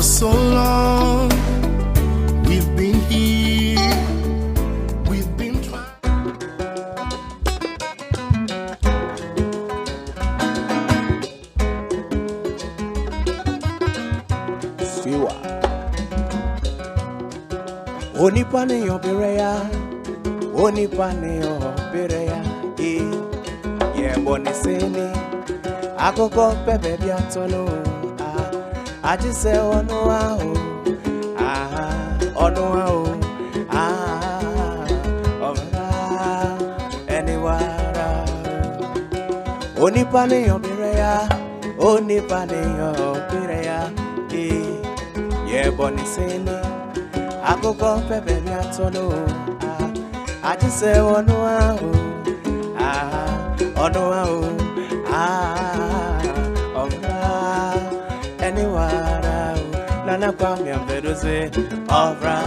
For so long, we've been here, we've been trying. Siwa Onipane yobireya, Onipane yobireya, yeah, boniseni, akoko pepe biatono, I just say ono wow, ono wow, anywhere. Onipane yobireya, Onipane yobireya, yeah, boniseni, akoko pepe biatono, I just say ono wow, ono wow, anywhere. Nana kwami ambedo say Ocran,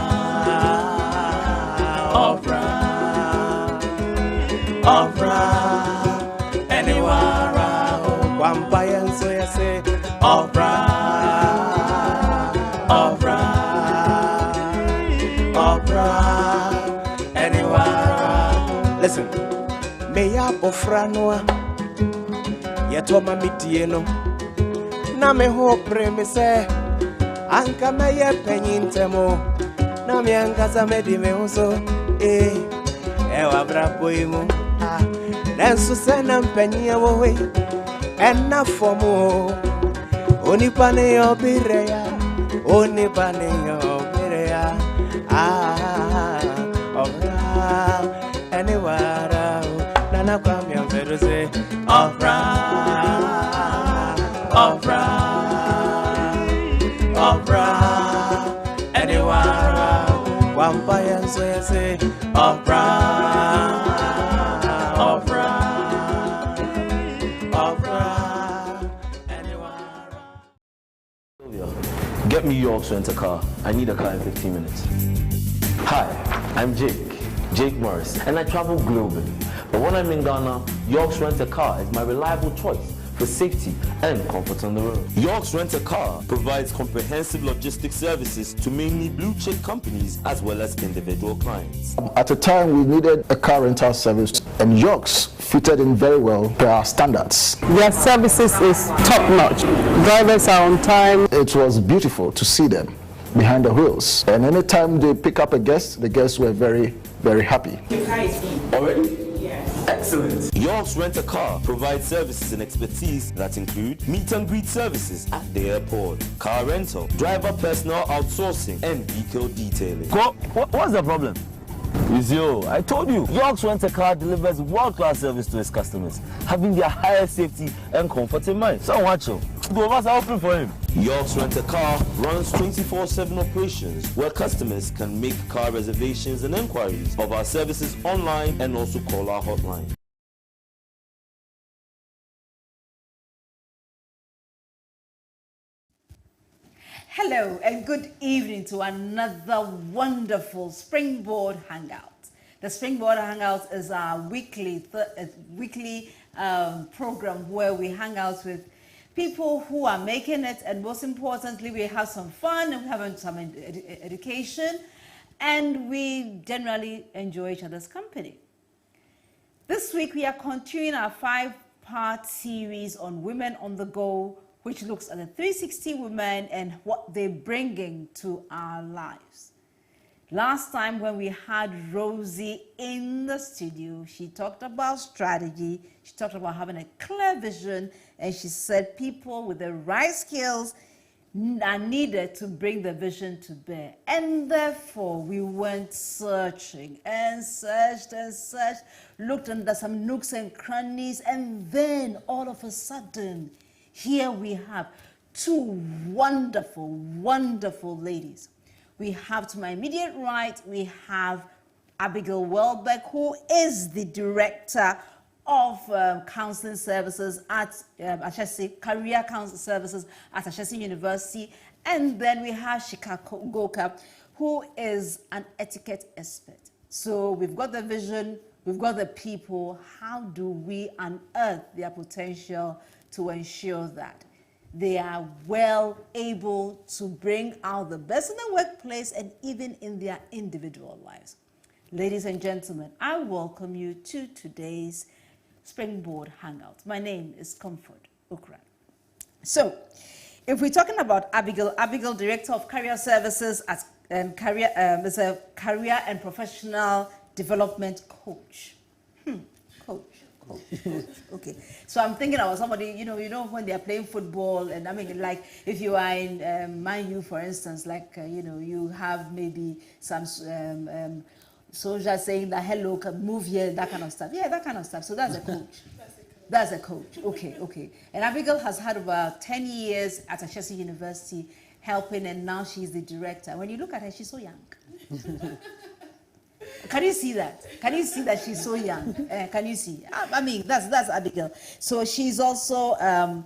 anywhere. Vampire so you say Ocran, anywhere. Listen, me ya bofranoa, yeto mamitieno. Na me hope me say anka me ye penyintemo na me anka za me di me uso wa brapo imu nensu se na mpenye wo we enna fomo onipane yo bireya anywhere nana kwa me ambedo say anywhere. Vampire so you say Ocran, anywhere. Get me York's rent-a-car. I need a car in 15 minutes. Hi, I'm Jake Morris, and I travel globally. But when I'm in Ghana, York's Rent-a-Car is my reliable choice for safety and comfort on the road. York's Rent-a-Car provides comprehensive logistics services to mainly blue-chip companies as well as individual clients. At a time we needed a car rental service, and York's fitted in very well to our standards. Their services is top-notch. Drivers are on time. It was beautiful to see them behind the wheels. And anytime they pick up a guest, the guests were very, very happy. Already? Excellent. York's Rent-a-Car provides services and expertise that include meet and greet services at the airport, car rental, driver personal outsourcing, and vehicle detailing. What's the problem? It's you. I told you. York's Rent-a-Car delivers world-class service to its customers, having their highest safety and comfort in mind. So watch you. Go over open for him. York's Rent-a-Car runs 24/7 operations where customers can make car reservations and inquiries of our services online and also call our hotline. Hello and good evening to another wonderful Springboard Hangout. The Springboard Hangout is our weekly program where we hang out with people who are making it, and most importantly, we have some fun and we have some education, and we generally enjoy each other's company. This week, we are continuing our 5-part series on women on the go, which looks at the 360 women and what they're bringing to our lives. Last time when we had Rosie in the studio, she talked about strategy, she talked about having a clear vision, and she said people with the right skills are needed to bring the vision to bear. And therefore, we went searching and searched and searched, looked under some nooks and crannies, and then all of a sudden, here we have two wonderful, wonderful ladies. We have to my immediate right, we have Abigail Welbeck, who is the director of counseling services at Ashesi, career counseling services at Ashesi University. And then we have Sika Goka, who is an etiquette expert. So we've got the vision, we've got the people. How do we unearth their potential to ensure that? they are well able to bring out the best in the workplace and even in their individual lives. Ladies and gentlemen, I welcome you to today's Springboard Hangout. My name is Comfort Ocran. So, if we're talking about Abigail, Director of Career Services is a career and professional development coach. Coach. Okay. So I'm thinking about somebody, you know, when they're playing football, and I mean, like, if you are in Man U, for instance, like, you have maybe some soldiers saying that, hello, can move here, that kind of stuff. Yeah, that kind of stuff. So that's a coach. That's a coach. Okay. And Abigail has had about 10 years at Ashesi University helping, and now she's the director. When you look at her, she's so young. Can you see that? Can you see that she's so young? Can you see? I mean, that's Abigail. So she's also her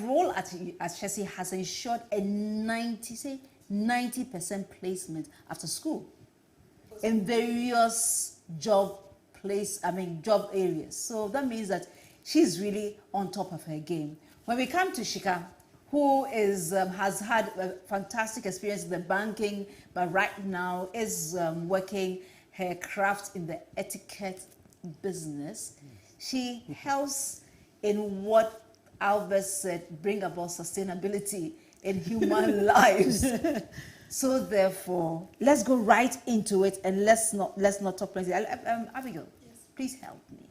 role at Ashesi has ensured a 90% placement after school in various job areas. So that means that she's really on top of her game. When we come to Sika, who has had a fantastic experience in the banking, but right now is working her craft in the etiquette business. She helps in what Albert said, bring about sustainability in human lives. So therefore, let's go right into it, and let's not talk plenty. Abigail, yes. Please help me.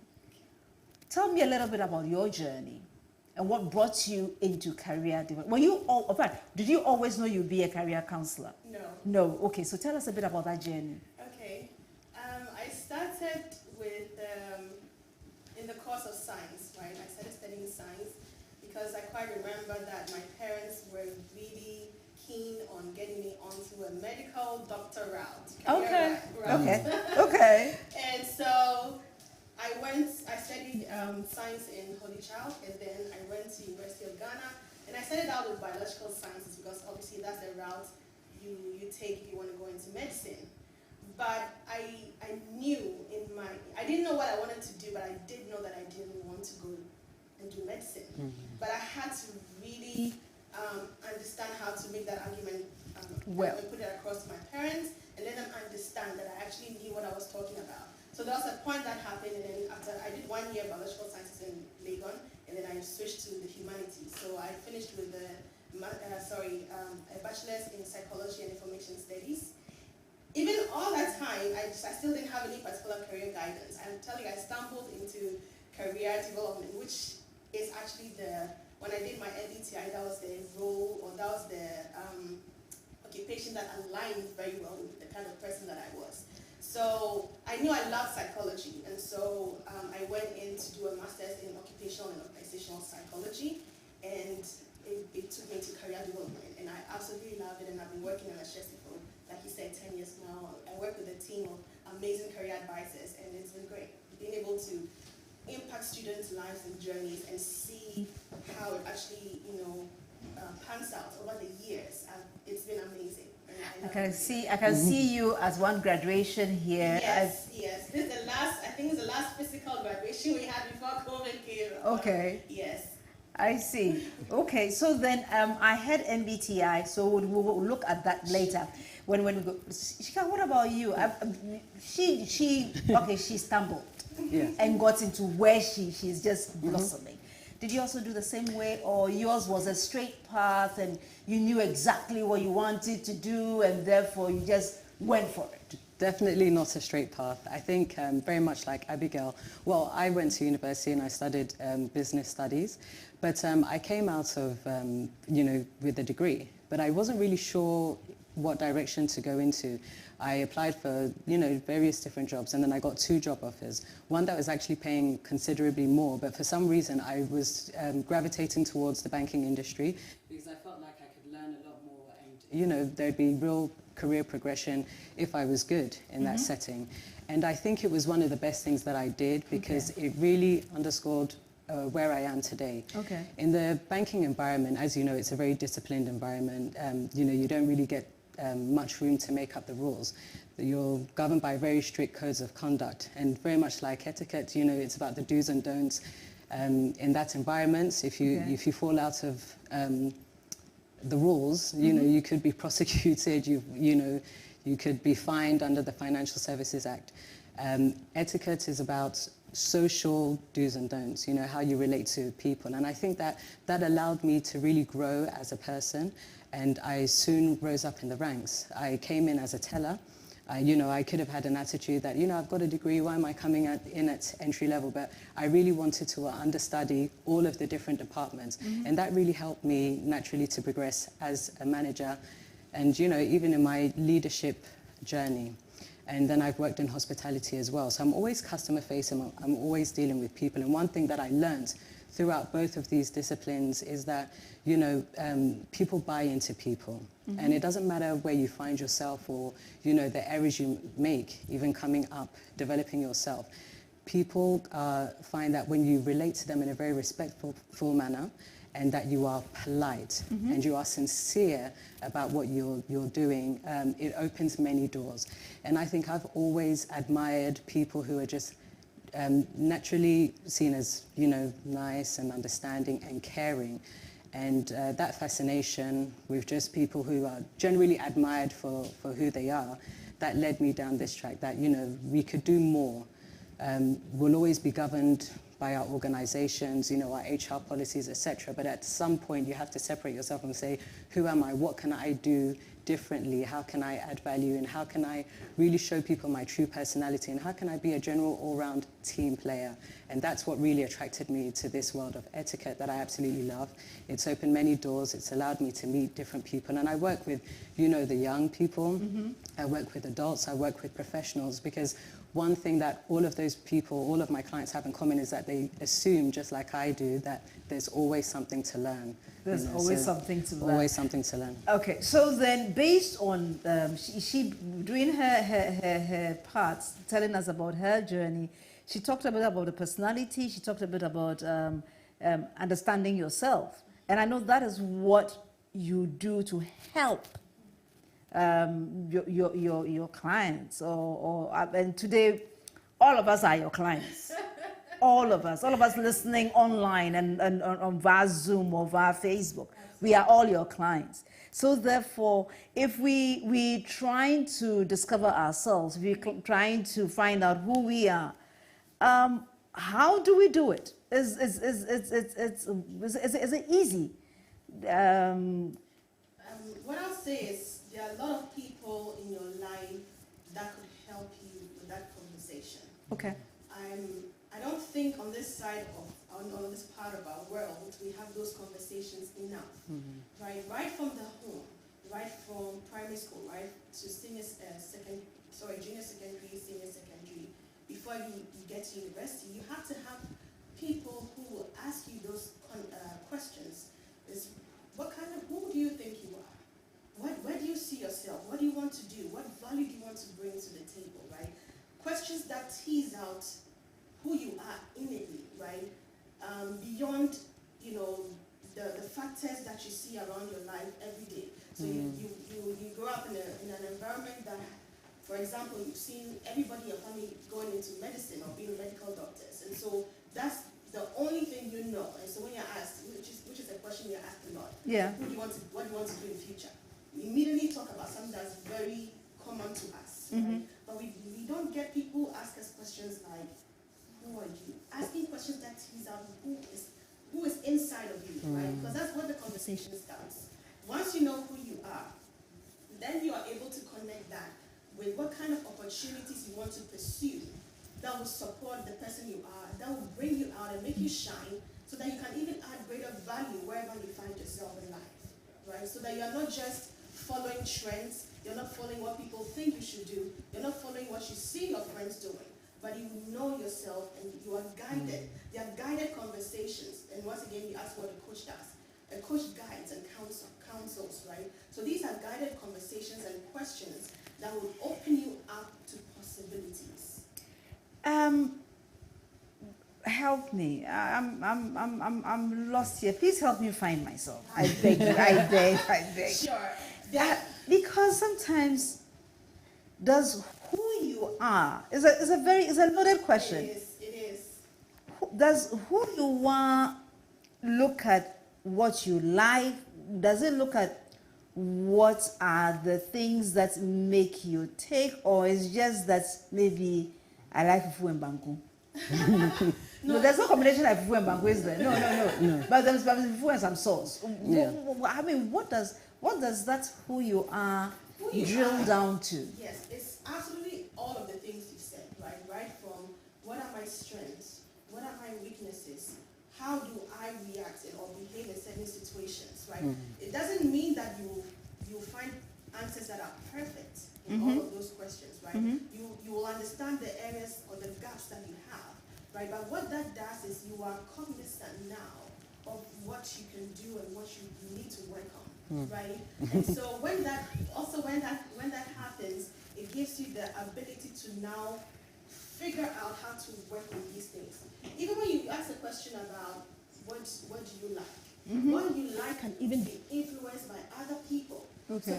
Tell me a little bit about your journey and what brought you into career development. Did you always know you'd be a career counselor? No. Okay, so tell us a bit about that journey. Okay, I started with in the course of science, right? I started studying science because I quite remember that my parents were really keen on getting me onto a medical doctor route. Okay. And so I studied sciance in Holy Child, and then I went to University of Ghana, and I started out with biological sciences because obviously that's the route you take if you want to go into medicine. But I knew I didn't know what I wanted to do, but I did know that I didn't want to go and do medicine. But I had to really understand how to make that argument and put it across to my parents and let them understand that I actually knew what I was talking about. So there was a point that happened, and then after I did 1 year biological sciences in Legon, and then I switched to the humanities. So I finished with a bachelor's in psychology and information studies. Even all that time, I still didn't have any particular career guidance. I'm telling you, I stumbled into career development, which is actually when I did my MBTI, that was the role, or that was the occupation that aligned very well with the kind of person that I was. So I knew I loved psychology, and so I went in to do a master's in occupational and organizational psychology, and it took me to career development, and I absolutely loved it, and I've been working on Ashesi for, like you said, 10 years now. I work with a team of amazing career advisors, and it's been great being able to impact students' lives and journeys and see how it actually, pans out over the years. It's been amazing. I can see you as one graduation here. Yes. This is the last. I think it's the last physical graduation we had before COVID came. Okay. Yes. I see. Okay, so then I had MBTI, so we'll look at that later. When we go, Sika, what about you? She stumbled and got into where she's just blossoming. Did you also do the same way, or yours was a straight path and you knew exactly what you wanted to do and therefore you just went for it? Definitely not a straight path. I think very much like Abigail. Well, I went to university and I studied business studies, but I came out of, with a degree, but I wasn't really sure what direction to go into. I applied for, various different jobs, and then I got 2 job offers. One that was actually paying considerably more, but for some reason I was gravitating towards the banking industry because I felt like I could learn a lot more, and there'd be real career progression if I was good in that setting. And I think it was one of the best things that I did because it really underscored where I am today. Okay. In the banking environment, as you know, it's a very disciplined environment. You don't really get much room to make up the rules. You're governed by very strict codes of conduct, and very much like etiquette, it's about the do's and don'ts. in that environment. If you fall out of the rules, you know, you could be prosecuted. You could be fined under the Financial Services Act. Etiquette is about social do's and don'ts, you know, how you relate to people. And I think that allowed me to really grow as a person, and I soon rose up in the ranks. I came in as a teller. I could have had an attitude that, I've got a degree, why am I coming in at entry level? But I really wanted to understudy all of the different departments. And that really helped me naturally to progress as a manager and, even in my leadership journey. And then I've worked in hospitality as well. So I'm always customer facing, I'm always dealing with people. And one thing that I learned throughout both of these disciplines is that, people buy into people. And it doesn't matter where you find yourself or, the errors you make, even coming up, developing yourself. People find that when you relate to them in a very respectful manner, and that you are polite and you are sincere about what you're doing, it opens many doors. And I think I've always admired people who are just naturally seen as, nice and understanding and caring. And that fascination with just people who are generally admired for who they are, that led me down this track that, we could do more. We'll always be governed by our organizations, our HR policies, etc. But at some point, you have to separate yourself and say, who am I? What can I do differently? How can I add value? And how can I really show people my true personality? And how can I be a general all-round team player? And that's what really attracted me to this world of etiquette that I absolutely love. It's opened many doors. It's allowed me to meet different people. And I work with, the young people. I work with adults. I work with professionals, because one thing that all of those people, all of my clients have in common is that they assume, just like I do, that there's always something to learn. There's always something to learn. Always something to learn. Okay, so then based on she doing her parts, telling us about her journey, she talked a bit about the personality, she talked a bit about understanding yourself. And I know that is what you do to help your clients, and today all of us are your clients. all of us listening online and on via Zoom or via Facebook, we are all your clients. So therefore, if we trying to discover ourselves, we're trying to find out who we are, how do we do it? Is it easy? What I'll say is there are a lot of people in your life that could help you with that conversation. Okay. I don't think on this side on this part of our world we have those conversations enough. Right from the home, right from primary school, right to junior secondary, senior secondary, before you get to university, you have to have people who will ask you those questions. Is who do you think you are? Where do you see yourself? What do you want to do? What value do you want to bring to the table, right? Questions that tease out who you are innately, right? Beyond, the factors that you see around your life every day. So you grow up in an environment that, for example, you've seen everybody in your family going into medicine or being medical doctors. And so that's the only thing you know. And so when you're asked, which is a question you're asked a lot, what do you want to do in the future? We immediately talk about something that's very common to us, right? But we don't get people who ask us questions like, who are you? Asking questions that tease out who is inside of you, right? Because that's where the conversation starts. Once you know who you are, then you are able to connect that with what kind of opportunities you want to pursue that will support the person you are, that will bring you out and make you shine, so that you can even add greater value wherever you find yourself in life, right? So that you are not just following trends, you're not following what people think you should do, you're not following what you see your friends doing, but you know yourself and you are guided. They are guided conversations, and once again, you ask what a coach does. A coach guides and counsels, right? So these are guided conversations and questions that will open you up to possibilities. Help me. I'm lost here. Please help me find myself. I beg you. I beg. Sure. Because sometimes does who you are is a loaded question. It is. does who you are look at what you like? Does it look at what are the things that make you tick, or is just that maybe I like fufu and banku? No, there's no combination like fufu and banku, is there? No. But there's fufu and some sauce. Yeah. I mean, what does that who you are drill down to? Yes, it's absolutely all of the things you said, right? Right from what are my strengths, what are my weaknesses, how do I react or behave in certain situations, right? It doesn't mean that you find answers that are perfect in all of those questions, right? You will understand the areas or the gaps that you have, right? But what that does is you are cognizant now of what you can do and what you need to work on, right? And so when that happens, it gives you the ability to now figure out how to work with these things. Even when you ask a question about what do you like, what you like can even be influenced by other people. Okay. So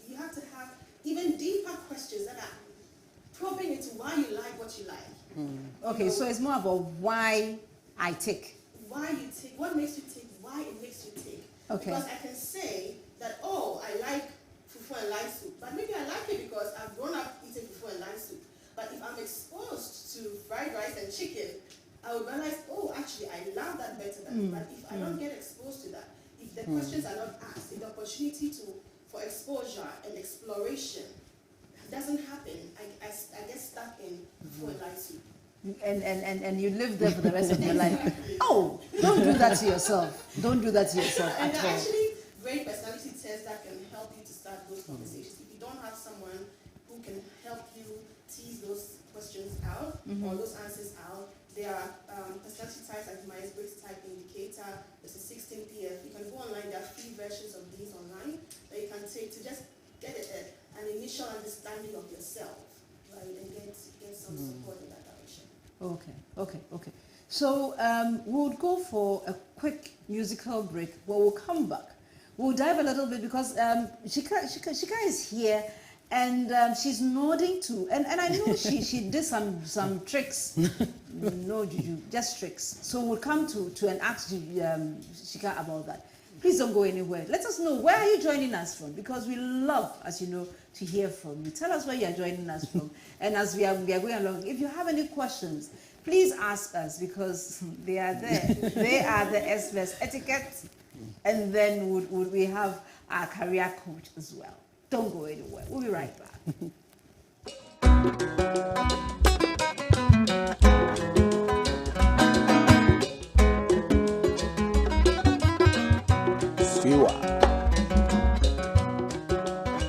you have to have even deeper questions that are probing into why you like what you like. Okay, so it's more about why I tick. Why you tick, what makes you tick, why it makes you tick. Okay. Because I can say that, oh, I like fufu and lime soup, but maybe I like it because I've grown up eating fufu and lime soup. But if I'm exposed to fried rice and chicken, I will realize, oh, actually, I love that better than. But if I don't get exposed to that, if the questions are not asked, if the opportunity for exposure and exploration doesn't happen, I get stuck in fufu and lime soup. And you live there for the rest of your life. Oh, don't do that to yourself. Don't do that to yourself And at all. actually, great personality tests that can help you to start those conversations. If you don't have someone who can help you tease those questions out or those answers out, there are personality types like Myers-Briggs type indicator. There's a 16PF. You can go online. There are free versions of these online that you can take to just get an initial understanding of yourself, right, and get some support in that direction. Okay. So we'll go for a quick musical break, but we'll come back. We'll dive a little bit because Shika is here and she's nodding too. And I know she did some tricks. No juju, just tricks. So we'll come to and ask Shika about that. Please don't go anywhere. Let us know, where are you joining us from? Because we love, as you know, to hear from you. Tell us where you are joining us from. And as we are going along, if you have any questions, please ask us because they are there. They are the experts. Etiquette. And then we have our career coach as well. Don't go anywhere. We'll be right back.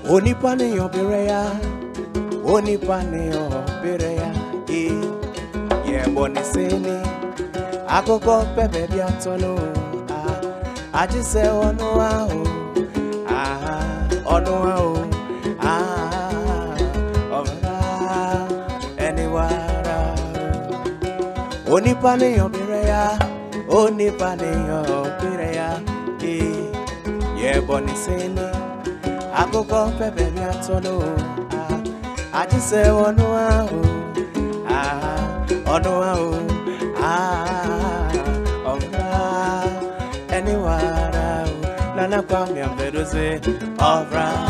Onipane yobereya, onipane yobereya, ye boniseni, akoko pepe biatono, ajise onoa overa, anywhere. Onipane yobereya, ye boniseni. Akoko pepe mi atono, I just say onua, anywhere, nana kwami ambedo say, Ocran,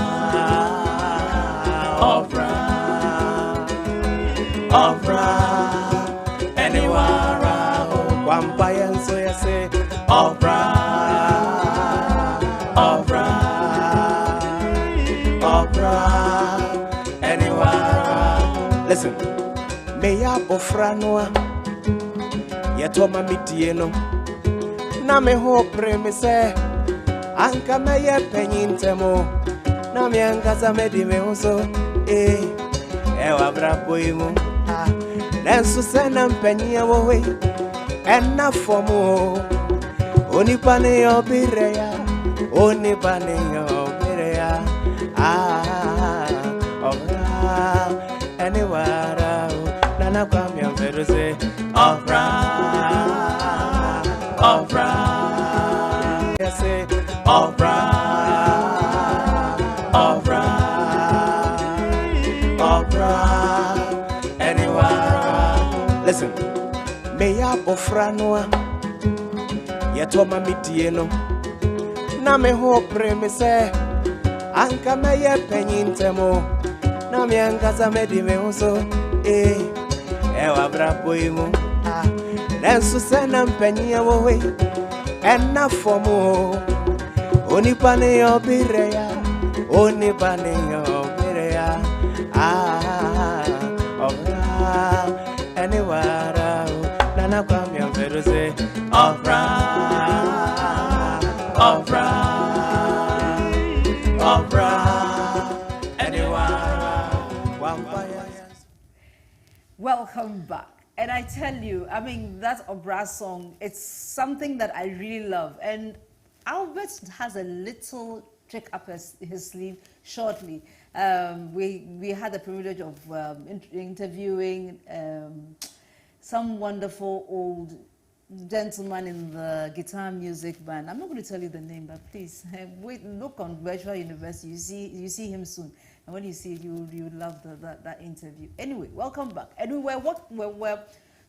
anywhere, wampaya so ya say, anywhere. Listen, me ya bofranoa, ya toma mitieno, na me ho premise, anka me ye penyintemo, na me angaza me di me oso, ewa brapo imu, nensu sena mpenya wowe, ena fomo, onipane yo bireya, anywhere, nana kwami ambedo say, Ocran, yes say, Ocran, anywhere. Listen, meya bofranoa yetoma mitieno na me ho premise anka meye penyintemo na me angaza medi me hoso ewa brapo imo nensu sena mpenya wowe enna fomo onipane yo bireya anywhere nana kwam ya bedo say Welcome back. And I tell you, I mean, that Ocran song, it's something that I really love. And Albert has a little trick up his sleeve shortly. We had the privilege of interviewing some wonderful old gentleman in the guitar music band. I'm not going to tell you the name, but please wait, look on Virtual University. You see him soon, and when you see it, you love that interview. Anyway, welcome back. And we're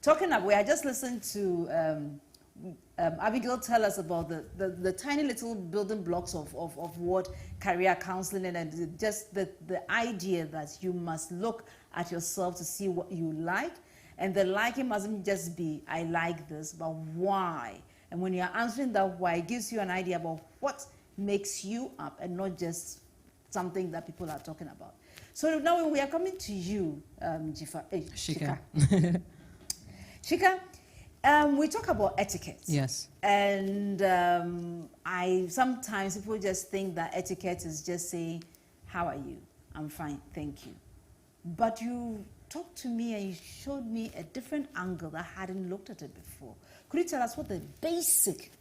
talking about. We had just listened to Abigail tell us about the tiny little building blocks of what career counseling and just the idea that you must look at yourself to see what you like. And the liking mustn't just be, I like this, but why? And when you're answering that why, it gives you an idea about what makes you up and not just something that people are talking about. So now we are coming to you, Sika. Sika, we talk about etiquette. Yes. And sometimes people just think that etiquette is just saying, how are you? I'm fine, thank you. But you talked to me and you showed me a different angle that I hadn't looked at it before. Could you tell us what the basic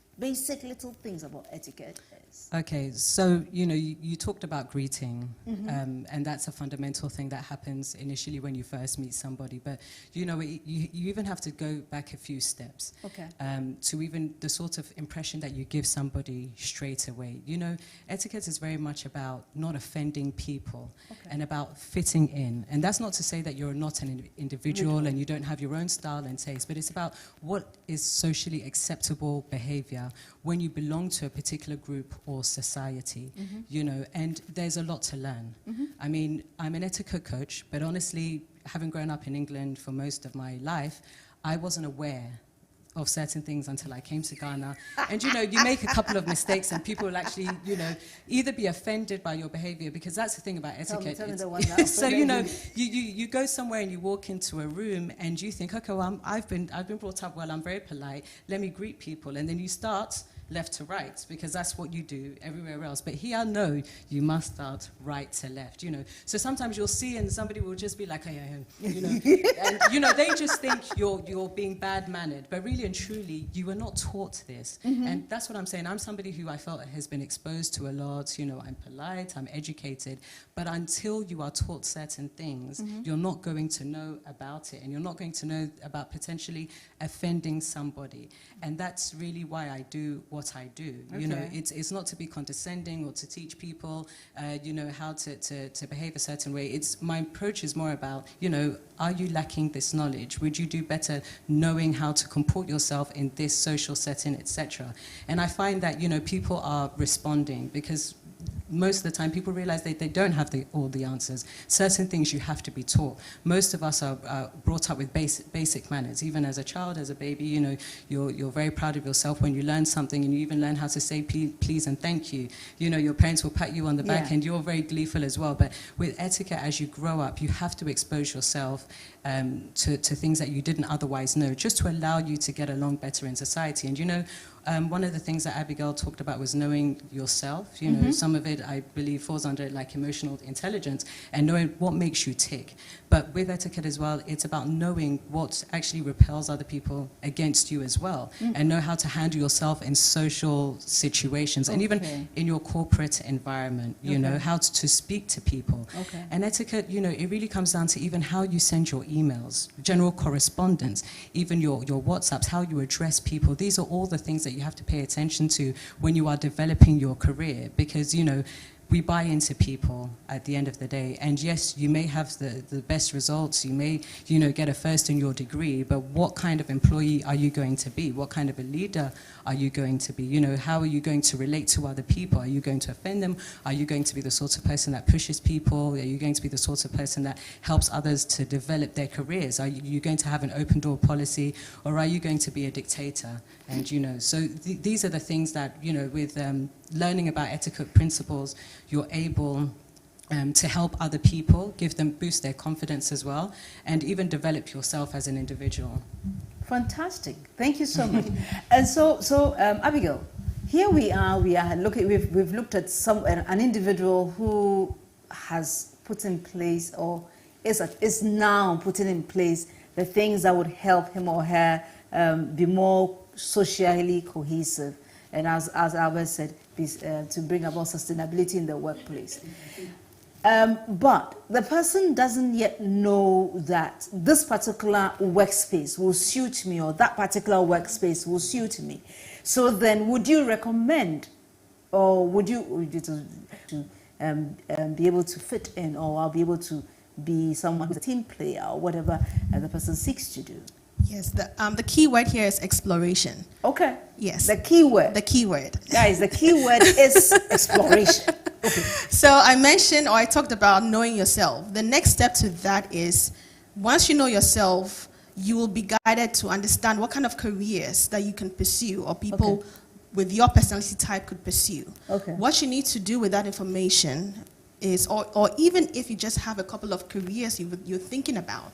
little things about etiquette is? Okay, so you talked about greeting, and that's a fundamental thing that happens initially when you first meet somebody. But you even have to go back a few steps, okay, to even the sort of impression that you give somebody straight away. Etiquette is very much about not offending people, okay, and about fitting in. And that's not to say that you're not an individual and you don't have your own style and taste, but it's about what is socially acceptable behavior when you belong to a particular group or society, and there's a lot to learn. I mean, I'm an etiquette coach, but honestly, having grown up in England for most of my life, I wasn't aware of certain things until I came to Ghana. And you make a couple of mistakes and people will actually, either be offended by your behavior, because that's the thing about etiquette. Tell me the one that so, you go somewhere and you walk into a room and you think, okay, well, I've been brought up well, I'm very polite, let me greet people. And then you start left to right, because that's what you do everywhere else. But here, no, you must start right to left, So sometimes you'll see and somebody will just be like, hey, and, they just think you're being bad-mannered. But really and truly, you were not taught this. And that's what I'm saying. I'm somebody who I felt has been exposed to a lot. I'm polite, I'm educated. But until you are taught certain things, you're not going to know about it. And you're not going to know about potentially offending somebody. And that's really why I do what I do. Okay. It's not to be condescending or to teach people, how to behave a certain way. My approach is more about, are you lacking this knowledge? Would you do better knowing how to comport yourself in this social setting, etc.? And I find that, people are responding because most of the time people realize they don't have all the answers. Certain things you have to be taught. Most of us are brought up with basic manners. Even as a child, as a baby, you're very proud of yourself when you learn something, and you even learn how to say please and thank you. Your parents will pat you on the back, and you're very gleeful as well. But with etiquette, as you grow up, you have to expose yourself to things that you didn't otherwise know, just to allow you to get along better in society. And one of the things that Abigail talked about was knowing yourself. Some of it, I believe, falls under like emotional intelligence and knowing what makes you tick. But with etiquette as well, it's about knowing what actually repels other people against you as well, and know how to handle yourself in social situations, and even in your corporate environment, you know, how to speak to people. And etiquette, it really comes down to even how you send your emails, general correspondence, even your WhatsApps, how you address people. These are all the things that you have to pay attention to when you are developing your career, because, we buy into people at the end of the day. And yes, you may have the best results, you may, get a first in your degree, but what kind of employee are you going to be? What kind of a leader are you going to be? How are you going to relate to other people? Are you going to offend them? Are you going to be the sort of person that pushes people? Are you going to be the sort of person that helps others to develop their careers? Are you going to have an open door policy, or are you going to be a dictator? And so these are the things that, with learning about etiquette principles, you're able to help other people, boost their confidence as well, and even develop yourself as an individual. Fantastic. Thank you so much. And so Abigail, here we are looking, we've looked at an individual who has put in place, or is now putting in place, the things that would help him or her be more socially cohesive, and as Albert said, to bring about sustainability in the workplace. But the person doesn't yet know that this particular workspace will suit me, or that particular workspace will suit me. So then, would you recommend, or would you to be able to fit in, or I'll be able to be someone who's a team player, or whatever the person seeks to do? Yes, the key word here is exploration. Okay. Yes. The key word. The key word. Guys, the key word is exploration. Okay. So I talked about knowing yourself. The next step to that is, once you know yourself, you will be guided to understand what kind of careers that you can pursue, or people with your personality type could pursue. Okay. What you need to do with that information is, or even if you just have a couple of careers you're thinking about,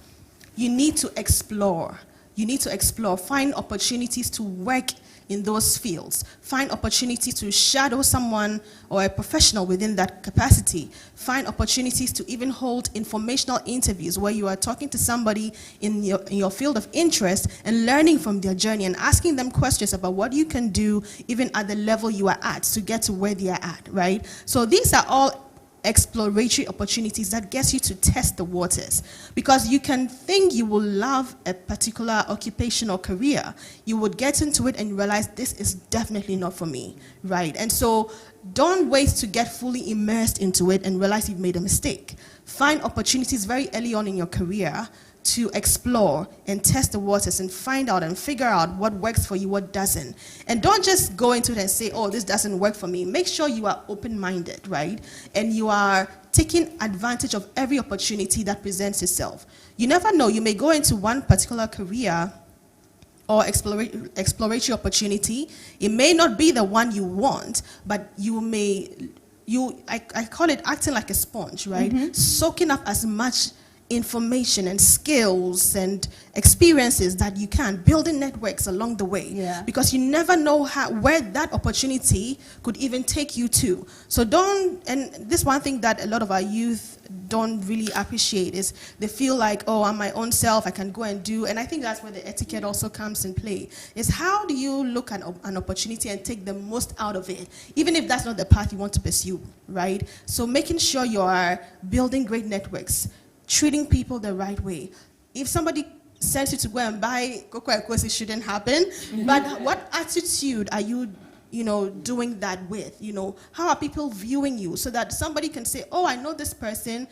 you need to explore. You need to explore, find opportunities to work in those fields, find opportunities to shadow someone or a professional within that capacity, find opportunities to even hold informational interviews where you are talking to somebody in your field of interest and learning from their journey and asking them questions about what you can do even at the level you are at to get to where they are at, right? So these are all exploratory opportunities that gets you to test the waters, because you can think you will love a particular occupation or career, you would get into it and realize this is definitely not for me, right? And so don't wait to get fully immersed into it and realize you've made a mistake. Find opportunities very early on in your career to explore and test the waters and find out and figure out what works for you, what doesn't. And don't just go into it and say, oh, this doesn't work for me. Make sure you are open-minded, right? And you are taking advantage of every opportunity that presents itself. You never know, you may go into one particular career or exploratory opportunity. It may not be the one you want, but I call it acting like a sponge, right? Mm-hmm. Soaking up as much information and skills and experiences that you can, building networks along the way, because you never know where that opportunity could even take you to. So and this one thing that a lot of our youth don't really appreciate is they feel like, oh, I'm my own self, I can go and do, and I think that's where the etiquette also comes in play, is how do you look at an opportunity and take the most out of it, even if that's not the path you want to pursue, right? So making sure you are building great networks, treating people the right way. If somebody sends you to go and buy cocoa, of course it shouldn't happen, but what attitude are you doing that with? How are people viewing you, so that somebody can say, oh, I know this person,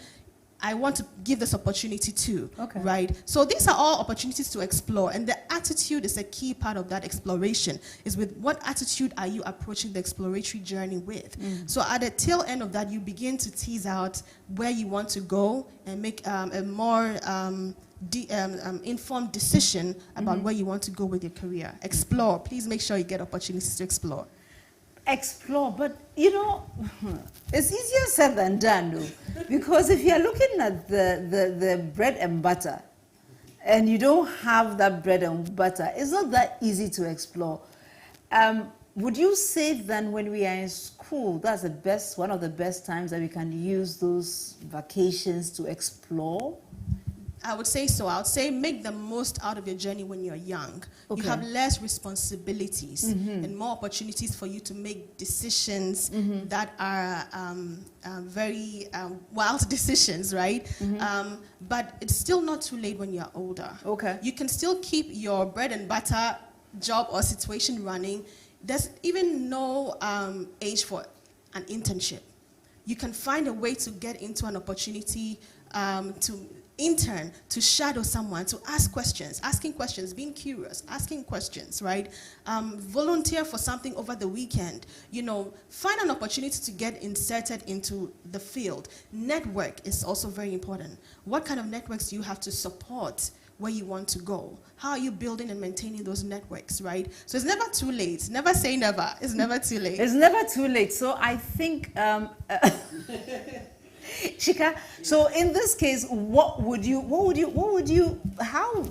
I want to give this opportunity to, right? So these are all opportunities to explore, and the attitude is a key part of that exploration, is with what attitude are you approaching the exploratory journey with? So at the tail end of that, you begin to tease out where you want to go and make a more informed decision about where you want to go with your career. Explore. Please make sure you get opportunities to explore. Explore, but it's easier said than done, though, because if you're looking at the bread and butter and you don't have that bread and butter, it's not that easy to explore. Would you say then, when we are in school, that's one of the best times that we can use those vacations to explore? I would say so. I would say make the most out of your journey when you're young. You have less responsibilities and more opportunities for you to make decisions that are very wild decisions, right? But it's still not too late when you're older. You can still keep your bread and butter job or situation running. There's even no age for an internship. you can find a way to get into an opportunity to intern, to shadow someone, to ask questions, asking questions, being curious, asking questions, right? Volunteer for something over the weekend. You know, find an opportunity to get inserted into the field. Network is also very important. What kind of networks do you have to support where you want to go? How are you building and maintaining those networks, right? So it's never too late. Never say never. It's never too late. It's never too late. So I think, Sika, so in this case, how,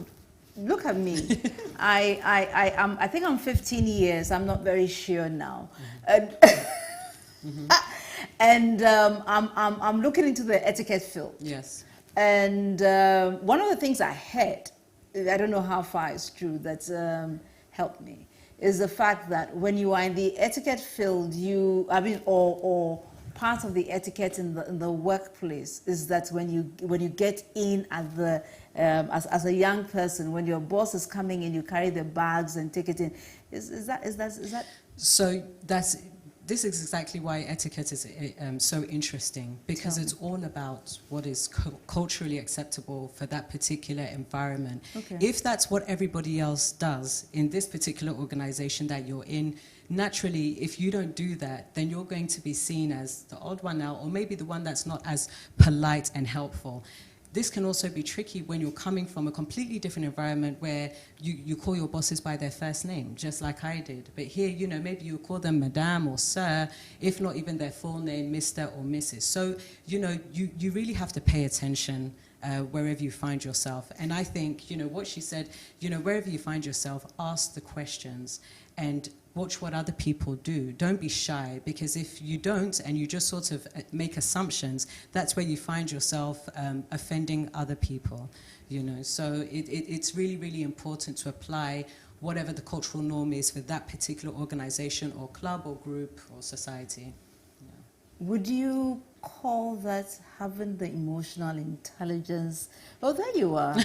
look at me. I think I'm 15 years. I'm not very sure now. And I'm looking into the etiquette field. Yes. And one of the things I heard, I don't know how far it's true, that helped me, is the fact that when you are in the etiquette field, or part of the etiquette in the workplace is that when you get in at the as a young person, when your boss is coming in, you carry the bags and take it in. Is that? So this is exactly why etiquette is so interesting, because it's all about what is culturally acceptable for that particular environment. Okay. If that's what everybody else does in this particular organization that you're in, naturally, if you don't do that, then you're going to be seen as the odd one out, or maybe the one that's not as polite and helpful. This can also be tricky when you're coming from a completely different environment where you call your bosses by their first name, just like I did. But here, you know, maybe you call them Madame or Sir, if not even their full name, Mr. or Mrs. So, you know, you really have to pay attention wherever you find yourself. And I think, you know, what she said, you know, wherever you find yourself, ask the questions and watch what other people do. Don't be shy, because if you don't and you just sort of make assumptions, that's where you find yourself offending other people, you know. So it's really, really important to apply whatever the cultural norm is for that particular organization or club or group or society. Yeah. Would you call that having the emotional intelligence? Oh, there you are.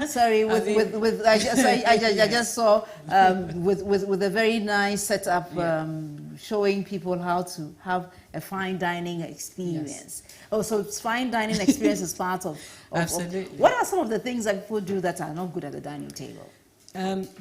Sorry, I just saw with a very nice setup, showing people how to have a fine dining experience. Yes. Oh, so fine dining experience is part of absolutely. What are some of the things that people do that are not good at the dining table?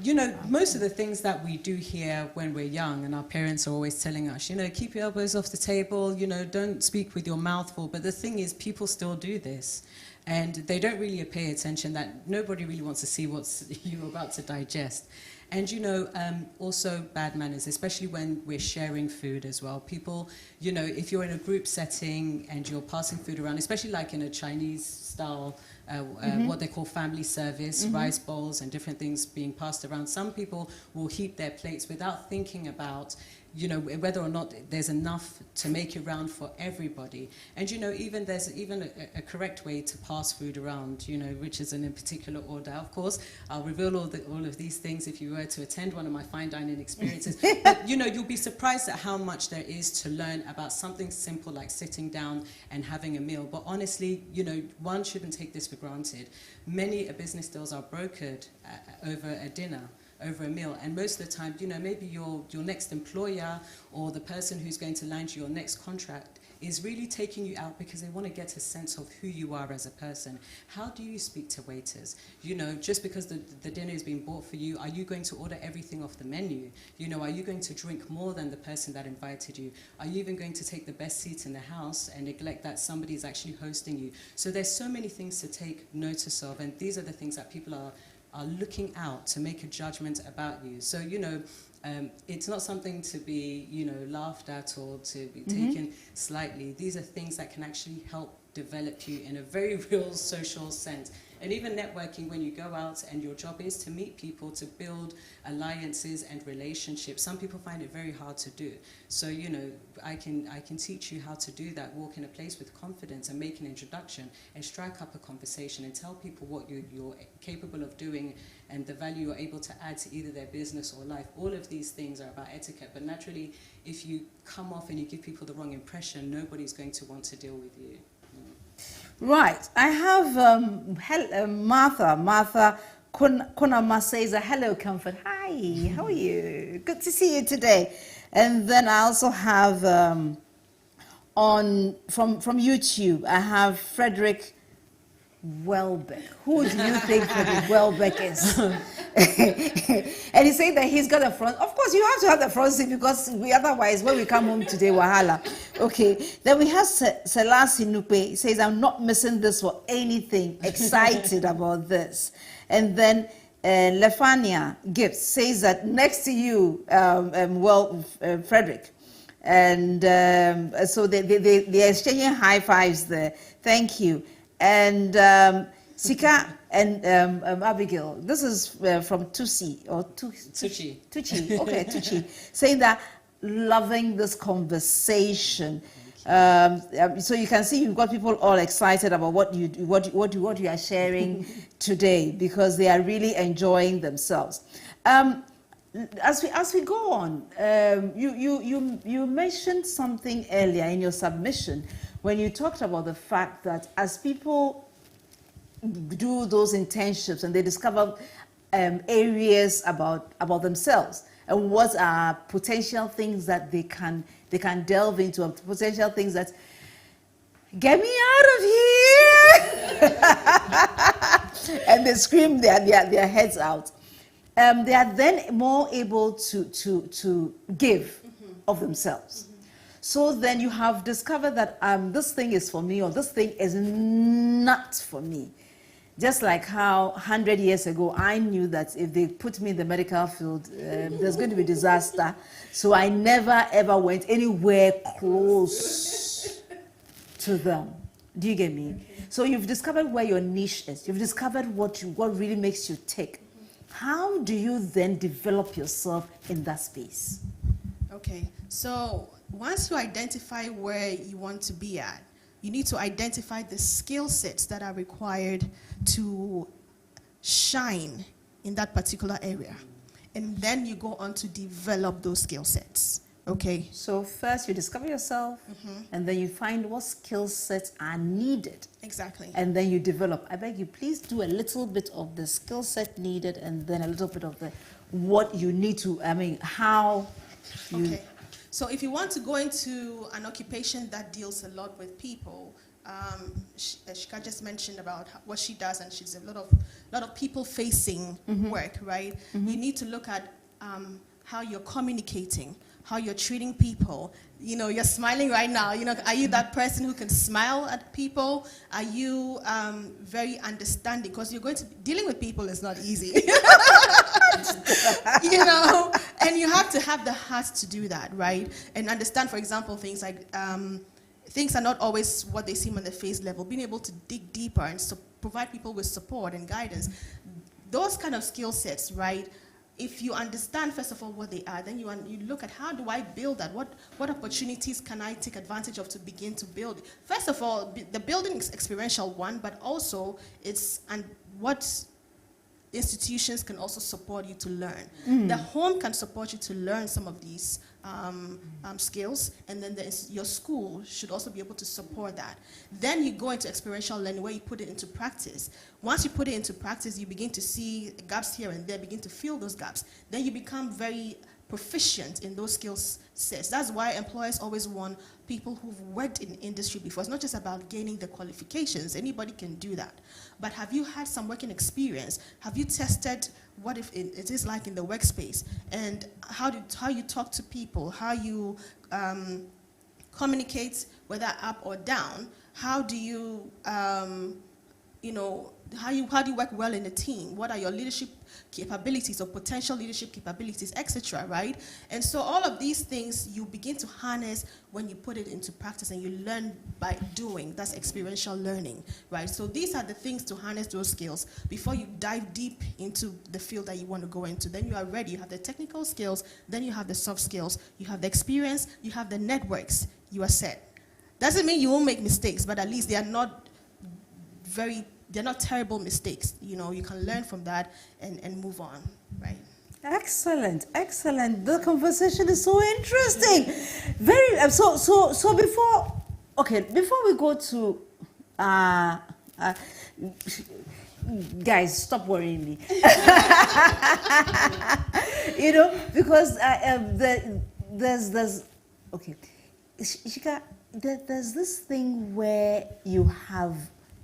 You know, most of the things that we do here when we're young, and our parents are always telling us, you know, keep your elbows off the table, you know, don't speak with your mouth full. But the thing is, people still do this. And they don't really pay attention, that nobody really wants to see what you're about to digest. And, you know, also bad manners, especially when we're sharing food as well. People, you know, if you're in a group setting and you're passing food around, especially like in a Chinese style, what they call family service, rice bowls and different things being passed around. Some people will heap their plates without thinking about, you know, whether or not there's enough to make it round for everybody. And, you know, there's even a correct way to pass food around, you know, which is in a particular order. Of course, I'll reveal all of these things if you were to attend one of my fine dining experiences. But, you know, you'll be surprised at how much there is to learn about something simple like sitting down and having a meal. But honestly, you know, one shouldn't take this for granted. Many business deals are brokered over a dinner, over a meal, and most of the time, you know, maybe your next employer or the person who's going to land you your next contract is really taking you out because they want to get a sense of who you are as a person. How do you speak to waiters? You know, just because the dinner is being bought for you, are you going to order everything off the menu? You know, are you going to drink more than the person that invited you? Are you even going to take the best seat in the house and neglect that somebody is actually hosting you? So there's so many things to take notice of, and these are the things that people are looking out to make a judgment about you. So, you know, it's not something to be, you know, laughed at or to be taken slightly. These are things that can actually help develop you in a very real social sense. And even networking, when you go out and your job is to meet people, to build alliances and relationships, some people find it very hard to do. So, you know, I can teach you how to do that. Walk in a place with confidence and make an introduction and strike up a conversation and tell people what you're capable of doing and the value you're able to add to either their business or life. All of these things are about etiquette. But naturally, if you come off and you give people the wrong impression, nobody's going to want to deal with you. Right. I have Martha Konama says, hello, Comfort. Hi, how are you? Good to see you today. And then I also have from YouTube, I have Frederick Welbeck. Who do you think Frederick Welbeck is? And he's saying that he's got a front. Of course, you have to have the front seat because otherwise, when we come home today, wahala. Okay. Then we have Selasi Nupe. He says, I'm not missing this for anything. Excited about this. And then Lefania Gibbs says that next to you, Frederick. And so they're exchanging high fives there. Thank you. And Sika and Abigail, this is from Tucci. Okay, Tucci, saying that loving this conversation. So you can see you've got people all excited about what you are sharing today because they are really enjoying themselves. As we go on, you mentioned something earlier in your submission when you talked about the fact that as people do those internships and they discover areas about themselves and what are potential things that they can delve into, and potential things that get me out of here, and they scream their heads out. They are then more able to give of themselves. So then you have discovered that this thing is for me or this thing is not for me. Just like how 100 years ago I knew that if they put me in the medical field, there's going to be disaster. So I never ever went anywhere close to them. Do you get me? So you've discovered where your niche is. You've discovered what really makes you tick. How do you then develop yourself in that space? Okay, so once you identify where you want to be at, you need to identify the skill sets that are required to shine in that particular area. And then you go on to develop those skill sets. Okay. So first you discover yourself, and then you find what skill sets are needed. Exactly. And then you develop. I beg you, please do a little bit of the skill set needed, and then a little bit of the what you need to. How. Okay. So if you want to go into an occupation that deals a lot with people, Shika just mentioned about what she does, and she's a lot of people-facing work, right? You need to look at how you're communicating, how you're treating people. You know, you're smiling right now. You know, are you that person who can smile at people? Are you very understanding? Because you're going to dealing with people is not easy. You know, and you have to have the heart to do that, right? And understand, for example, things like things are not always what they seem on the face level. Being able to dig deeper and provide people with support and guidance, those kind of skill sets, right? If you understand, first of all, what they are, then you look at how do I build that? What opportunities can I take advantage of to begin to build? First of all, the building is experiential one, but also what institutions can also support you to learn. The home can support you to learn some of these skills, and then your school should also be able to support that. Then you go into experiential learning where you put it into practice. Once you put it into practice, you begin to see gaps here and there, begin to fill those gaps. Then you become very proficient in those skill sets. That's why employers always want people who've worked in industry before. It's not just about gaining the qualifications. Anybody can do that. But have you had some working experience? Have you tested what if it is like in the workspace? And how you talk to people, how you communicate, whether up or down? How do you, how do you work well in a team? What are your leadership capabilities or potential leadership capabilities, etc., right? And so all of these things you begin to harness when you put it into practice, and you learn by doing. That's experiential learning, right? So these are the things to harness those skills before you dive deep into the field that you want to go into. Then you are ready. You have the technical skills, then you have the soft skills, you have the experience, you have the networks, you are set. Doesn't mean you won't make mistakes, but at least they're not terrible mistakes. You know, you can learn from that and move on, right? Excellent, excellent. The conversation is so interesting. Very so before we go to guys, stop worrying me. You know, because there's okay. Shika, there's this thing where you have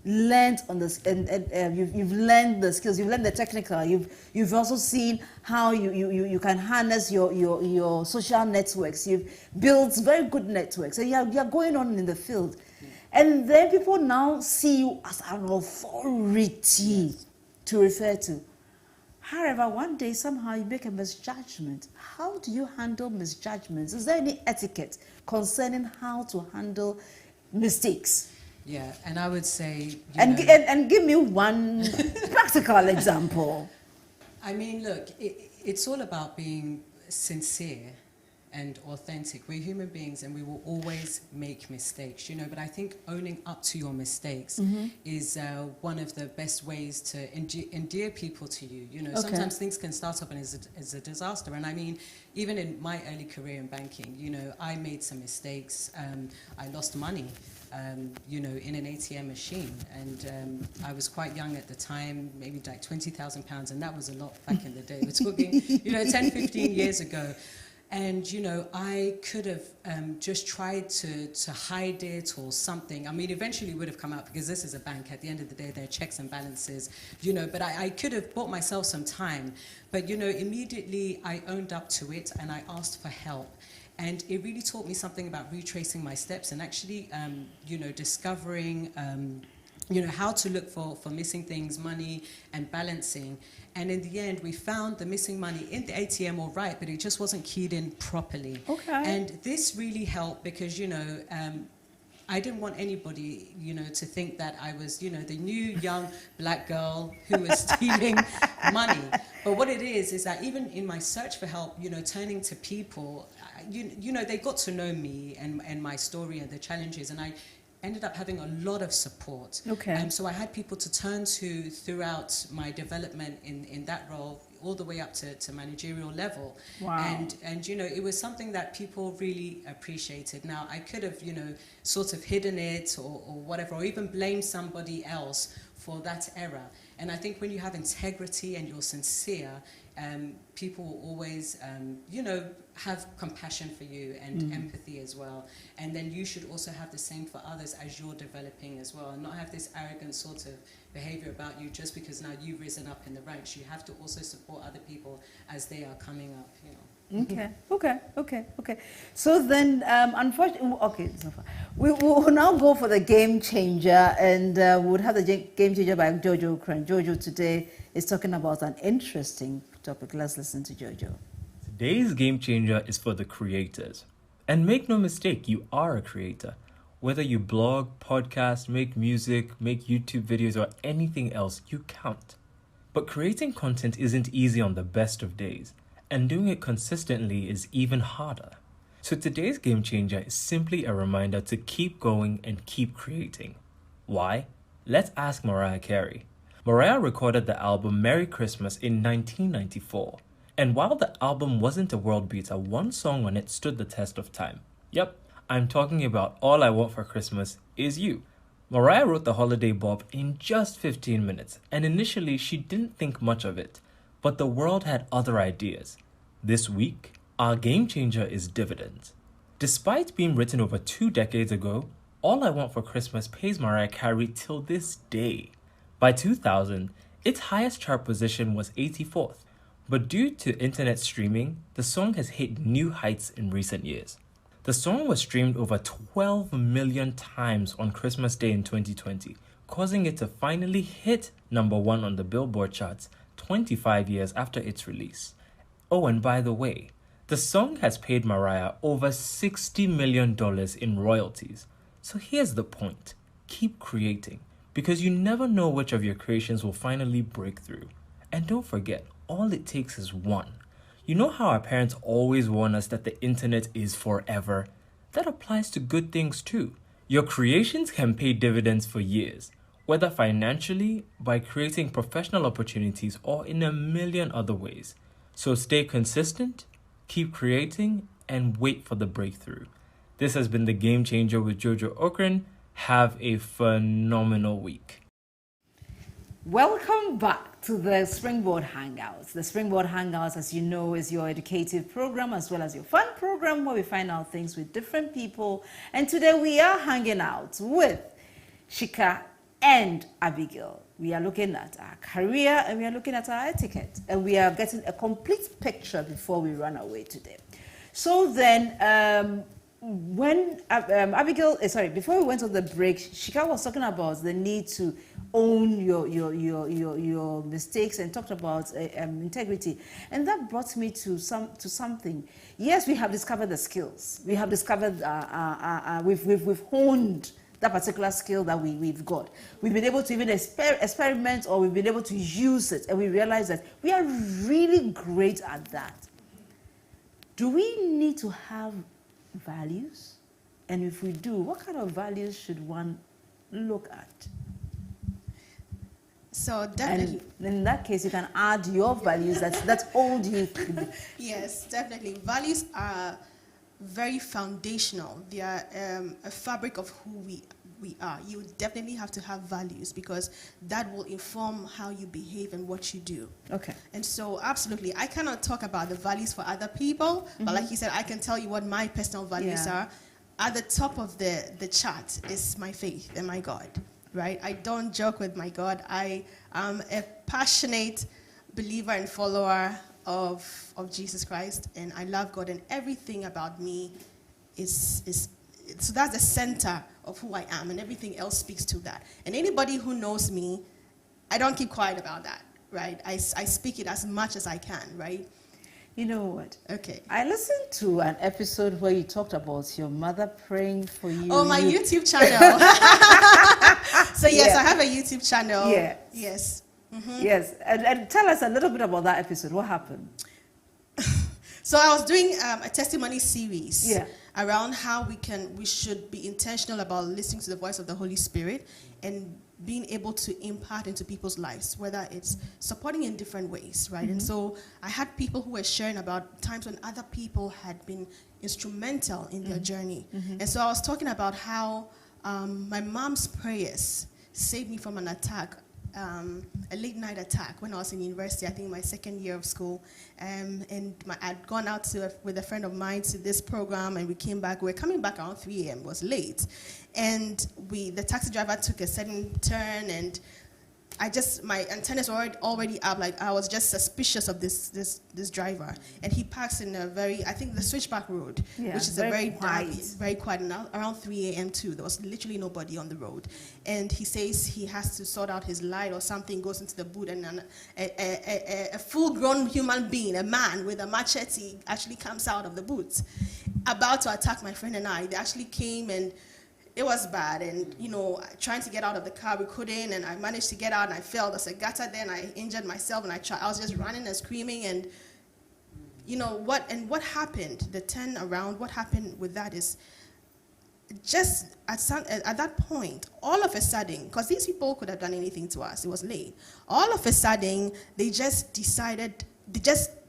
learned on this, and you've learned the skills, you've learned the technical, you've also seen how you can harness your social networks. You've built very good networks, and you're going on in the field. And then people now see you as an authority to refer to. However, one day somehow you make a misjudgment. How do you handle misjudgments? Is there any etiquette concerning how to handle mistakes? Yeah, and I would say... And give me one practical example. I mean, look, it's all about being sincere and authentic. We're human beings and we will always make mistakes, but I think owning up to your mistakes is one of the best ways to endear people to you. Sometimes things can start up and it's a disaster. And I mean, even in my early career in banking, I made some mistakes. I lost money, in an ATM machine. And I was quite young at the time, maybe like £20,000, and that was a lot back in the day. We're talking, 10, 15 years ago. And, I could have just tried to hide it or something. I mean, eventually it would have come out because this is a bank. At the end of the day, there are checks and balances, but I could have bought myself some time. But, immediately I owned up to it and I asked for help. And it really taught me something about retracing my steps and actually, discovering, how to look for missing things, money and balancing. And in the end, we found the missing money in the ATM all right, but it just wasn't keyed in properly. Okay. And this really helped because, I didn't want anybody, to think that I was, the new young black girl who was stealing money. But what it is that even in my search for help, turning to people, they got to know me and my story and the challenges, and I ended up having a lot of support. Okay. So I had people to turn to throughout my development in that role, all the way up to managerial level. Wow. And it was something that people really appreciated. Now, I could have, sort of hidden it or whatever, or even blamed somebody else for that error. And I think when you have integrity and you're sincere, people will always, have compassion for you and empathy as well. And then you should also have the same for others as you're developing as well, and not have this arrogant sort of behavior about you just because now you've risen up in the ranks. You have to also support other people as they are coming up, Okay. So then, unfortunately, we will now go for the game changer, and we would have the game changer by Jojo Ocran. Jojo today is talking about an interesting topic. Let's listen to Jojo. Today's game changer is for the creators. And make no mistake, you are a creator. Whether you blog, podcast, make music, make YouTube videos, or anything else, you count. But creating content isn't easy on the best of days, and doing it consistently is even harder. So today's game changer is simply a reminder to keep going and keep creating. Why? Let's ask Mariah Carey. Mariah recorded the album Merry Christmas in 1994. And while the album wasn't a world beater, one song on it stood the test of time. Yep, I'm talking about All I Want for Christmas Is You. Mariah wrote the holiday bop in just 15 minutes, and initially she didn't think much of it. But the world had other ideas. This week, our game changer is dividends. Despite being written over 2 decades ago, All I Want for Christmas pays Mariah Carey till this day. By 2000, its highest chart position was 84th. But due to internet streaming, the song has hit new heights in recent years. The song was streamed over 12 million times on Christmas Day in 2020, causing it to finally hit number 1 on the Billboard charts 25 years after its release. Oh, and by the way, the song has paid Mariah over $60 million in royalties. So here's the point. Keep creating, because you never know which of your creations will finally break through. And don't forget, all it takes is one. You know how our parents always warn us that the internet is forever? That applies to good things too. Your creations can pay dividends for years, whether financially, by creating professional opportunities, or in a million other ways. So stay consistent, keep creating, and wait for the breakthrough. This has been the Game Changer with Jojo Ocran. Have a phenomenal week. Welcome back to the Springboard Hangouts. The Springboard Hangouts, as you know, is your educative program as well as your fun program where we find out things with different people. And today we are hanging out with Sika and Abigail. We are looking at our career and we are looking at our etiquette. And we are getting a complete picture before we run away today. So then, before we went on the break, Sika was talking about the need to own your mistakes and talked about integrity, and that brought me to something. Yes, we have discovered the skills. We have discovered we've honed that particular skill that we've got. We've been able to even experiment, or we've been able to use it, and we realize that we are really great at that. Do we need to have values? And if we do, what kind of values should one look at? So definitely. And in that case, you can add your values that's old you. Yes, definitely. Values are very foundational. They are a fabric of who we are. You definitely have to have values because that will inform how you behave and what you do. Okay. And so absolutely, I cannot talk about the values for other people, but like you said, I can tell you what my personal values are. At the top of the chart is my faith and my God, right? I don't joke with my God. I am a passionate believer and follower of Jesus Christ, and I love God, and everything about me is so that's the center of who I am, and everything else speaks to that. And anybody who knows me, I don't keep quiet about that, right? I speak it as much as I can, right? You know what? Okay. I listened to an episode where you talked about your mother praying for you. Oh, my YouTube channel. So yes, I have a YouTube channel. Yeah. Yes. Mm-hmm. Yes. And tell us a little bit about that episode. What happened? So I was doing a testimony series around how we should be intentional about listening to the voice of the Holy Spirit and being able to impart into people's lives, whether it's supporting in different ways, right? And so I had people who were sharing about times when other people had been instrumental in their journey. And so I was talking about how my mom's prayers saved me from an attack, a late night attack when I was in university, I think my second year of school. I'd gone out with a friend of mine to this program, and we came back. We were coming back around 3 a.m. It was late. And the taxi driver took a sudden turn, and my antennas were already up. Like, I was just suspicious of this driver. And he parks in I think the switchback road, which is very quiet. Very quiet. And around 3 a.m. too, there was literally nobody on the road. And he says he has to sort out his light or something, goes into the boot, and a full-grown human being, a man with a machete, actually comes out of the boot, about to attack my friend and I. They actually came, and it was bad, and trying to get out of the car, we couldn't, and I managed to get out, and I fell. There's a gutter there, and I injured myself, and I was just running and screaming, and what happened, the turn around, what happened with that is just at that point, all of a sudden, because these people could have done anything to us, it was late, all of a sudden, they just decided,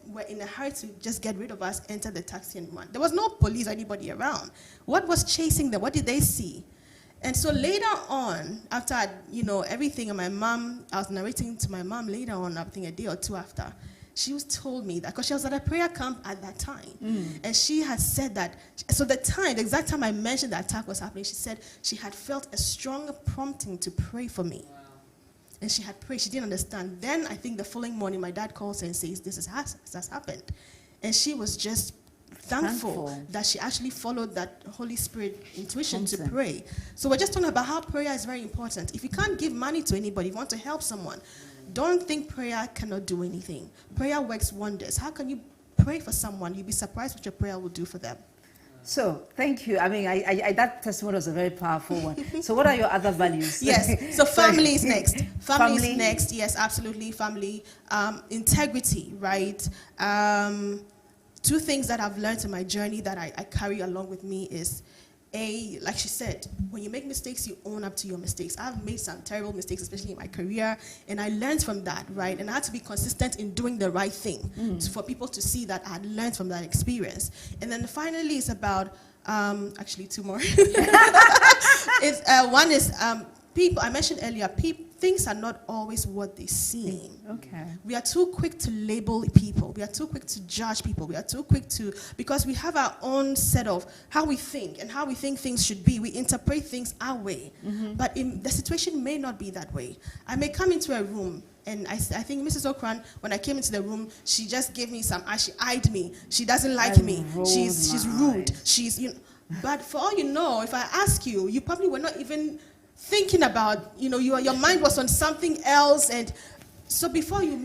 were in a hurry to just get rid of us, enter the taxi and run. There was no police or anybody around. What was chasing them? What did they see? And so later on, after everything, and I was narrating to my mom later on, I think a day or two after, she told me that, because she was at a prayer camp at that time. And she had said that, so the exact time I mentioned the attack was happening, she said she had felt a strong prompting to pray for me. And she had prayed. She didn't understand. Then I think the following morning, my dad calls her and says, this has happened. And she was just thankful that she actually followed that Holy Spirit intuition to pray. So we're just talking about how prayer is very important. If you can't give money to anybody, if you want to help someone, don't think prayer cannot do anything. Prayer works wonders. How can you pray for someone? You'll be surprised what your prayer will do for them. So, thank you. I mean, that testimony was a very powerful one. So, what are your other values? Yes. So, family is next. Family is next. Yes, absolutely. Family. Integrity, right? 2 things that I've learned in my journey that I carry along with me is, like she said, when you make mistakes, you own up to your mistakes. I've made some terrible mistakes, especially in my career, and I learned from that, right? And I had to be consistent in doing the right thing for people to see that I had learned from that experience. And then finally, it's about, actually 2 more. One is people, I mentioned earlier, things are not always what they seem. Okay. We are too quick to label people. We are too quick to judge people. We are too quick to, because we have our own set of how we think and how we think things should be. We interpret things our way. But the situation may not be that way. I may come into a room, and I think Mrs. Ocran, when I came into the room, she just gave me some, she eyed me. She doesn't like me. She's rude. She's, you know. But for all you know, if I ask you, you probably were not even thinking about, you know, your mind was on something else. And so before you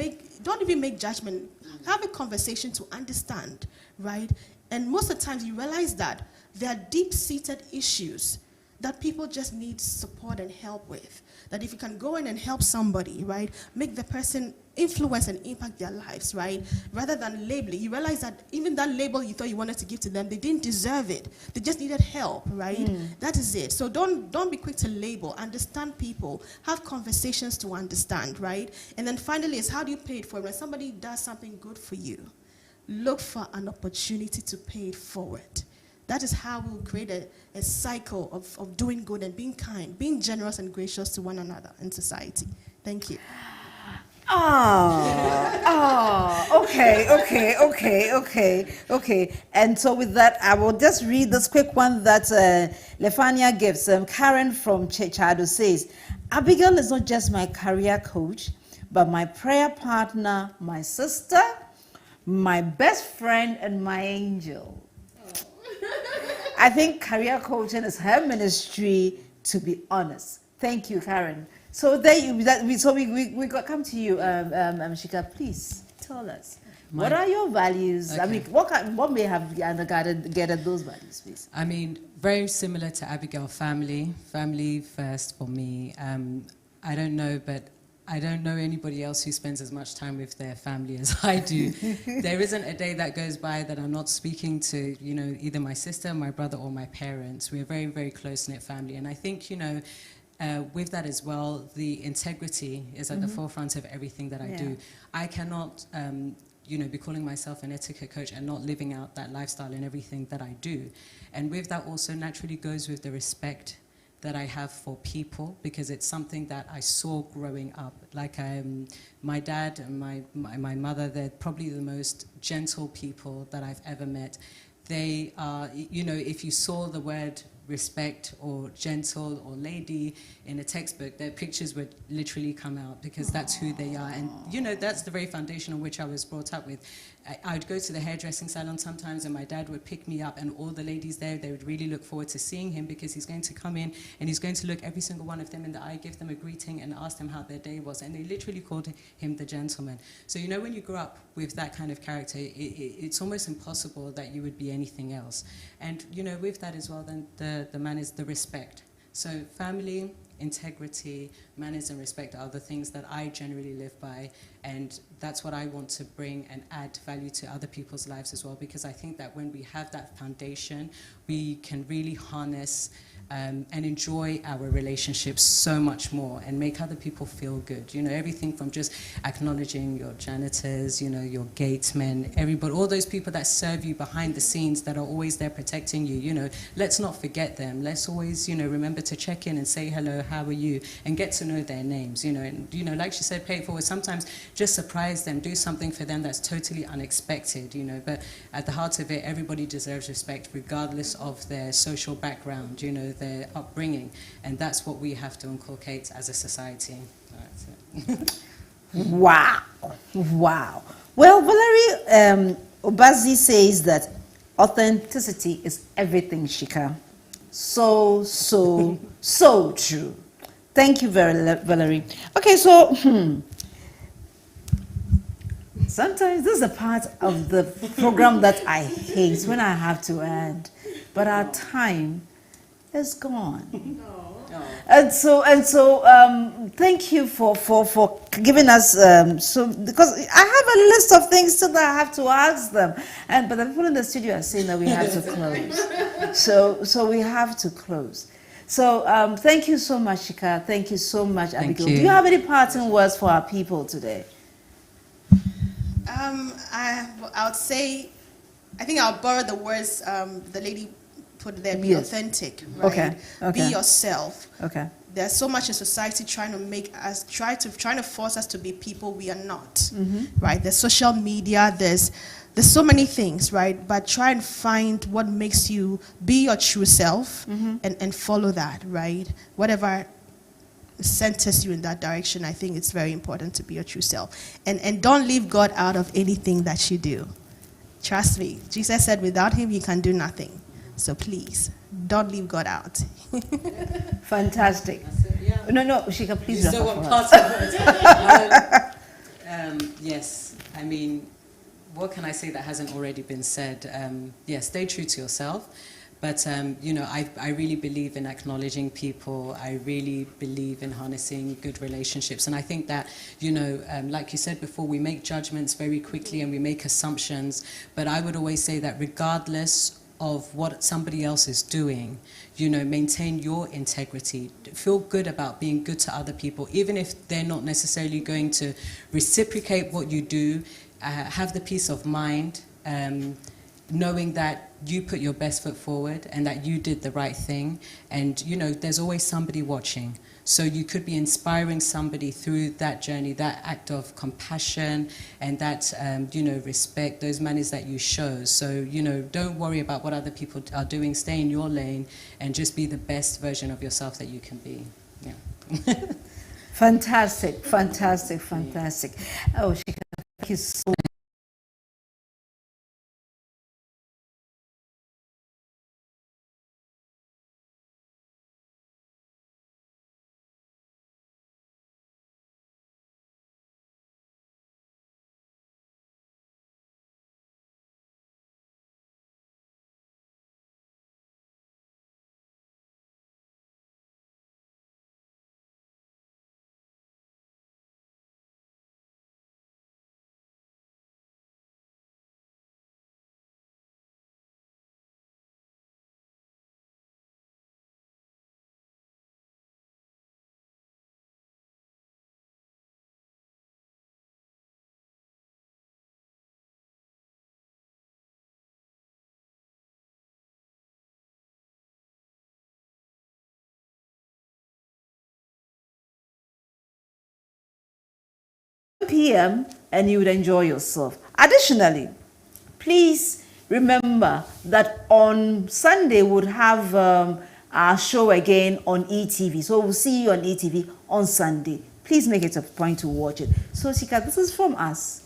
don't even make judgment, have a conversation to understand, right? And most of the times you realize that there are deep-seated issues that people just need support and help with. That if you can go in and help somebody, right, make the person influence and impact their lives, right, rather than labeling. You realize that even that label you thought you wanted to give to them, they didn't deserve it. They just needed help, right? That is it. So don't be quick to label. Understand people. Have conversations to understand, right? And then finally is, how do you pay it forward? When somebody does something good for you, look for an opportunity to pay it forward. That is how we'll create a cycle of doing good and being kind, being generous and gracious to one another in society. Thank you. Okay. And so with that, I will just read this quick one that Lefania gives. Karen from Chado says, Abigail is not just my career coach, but my prayer partner, my sister, my best friend, and my angel. I think career coaching is her ministry, to be honest. Thank you, Karen. So we come to you, Sika. Please tell us, what are your values? Okay. I mean, what may have undergirded those values, please? I mean, very similar to Abigail, family first for me. I don't know, but I don't know anybody else who spends as much time with their family as I do. There isn't a day that goes by that I'm not speaking to, you know, either my sister, my brother, or my parents. We're a very, very close-knit family. And I think, you know, with that as well, the integrity is at the forefront of everything that I do. I cannot, you know, be calling myself an etiquette coach and not living out that lifestyle in everything that I do. And with that also naturally goes with the respect that I have for people, because it's something that I saw growing up. Like my dad and my mother, they're probably the most gentle people that I've ever met. They are, you know, if you saw the word respect or gentle or lady in a textbook, their pictures would literally come out, because that's who they are. And you know, that's the very foundation on which I was brought up with. I would go to the hairdressing salon sometimes, and my dad would pick me up, and all the ladies there, they would really look forward to seeing him, because he's going to come in and he's going to look every single one of them in the eye, give them a greeting and ask them how their day was. And they literally called him the gentleman. So you know, when you grow up with that kind of character, it's almost impossible that you would be anything else. And you know, with that as well, then the manners, the respect. So family, integrity, manners and respect are the things that I generally live by, and that's what I want to bring and add value to other people's lives as well, because I think that when we have that foundation, we can really harness and enjoy our relationships so much more and make other people feel good. You know, everything from just acknowledging your janitors, you know, your gatesmen, everybody, all those people that serve you behind the scenes that are always there protecting you, you know, let's not forget them. Let's always, you know, remember to check in and say hello, how are you, and get to know their names, you know. And, you know, like she said, pay it forward. Sometimes just surprise them, do something for them that's totally unexpected, you know. But at the heart of it, everybody deserves respect regardless of their social background, you know, their upbringing, and that's what we have to inculcate as a society. That's it. Wow. Well, Valerie Obazi says that authenticity is everything, Sika. So true. Thank you, Valerie. Okay, so sometimes this is a part of the program that I hate, when I have to end, but our time is gone. And so thank you for giving us because I have a list of things still that I have to ask them, but the people in the studio are saying that we have to close. So we have to close. So thank you so much, Sika. Thank you so much, Abigail. Do you have any parting words for our people today? I would say, I think I'll borrow the words the lady put there, be Yes. authentic, right? Okay. Be yourself. Okay. There's so much in society trying to make us, trying to force us to be people we are not, right? There's social media, there's so many things, right? But try and find what makes you be your true self and follow that, right? Whatever centers you in that direction, I think it's very important to be your true self. And don't leave God out of anything that you do. Trust me. Jesus said without him, you can do nothing. So please, don't leave God out. Fantastic. Yeah. No, Sika, please You wrap still up want for us. part of it. Yes, I mean, what can I say that hasn't already been said? Stay true to yourself. But, I really believe in acknowledging people. I really believe in harnessing good relationships. And I think that, like you said before, we make judgments very quickly and we make assumptions. But I would always say that regardless of what somebody else is doing, maintain your integrity. Feel good about being good to other people, even if they're not necessarily going to reciprocate what you do. Have the peace of mind, knowing that you put your best foot forward and that you did the right thing. And, there's always somebody watching. So you could be inspiring somebody through that journey, that act of compassion and that, respect, those manners that you show. So, don't worry about what other people are doing. Stay in your lane and just be the best version of yourself that you can be. Yeah. Fantastic. Oh, Shika, thank you so much. PM and you would enjoy yourself. Additionally, please remember that on Sunday we'll have our show again on ETV. So we'll see you on ETV on Sunday. Please make it a point to watch it. So Sika, this is from us.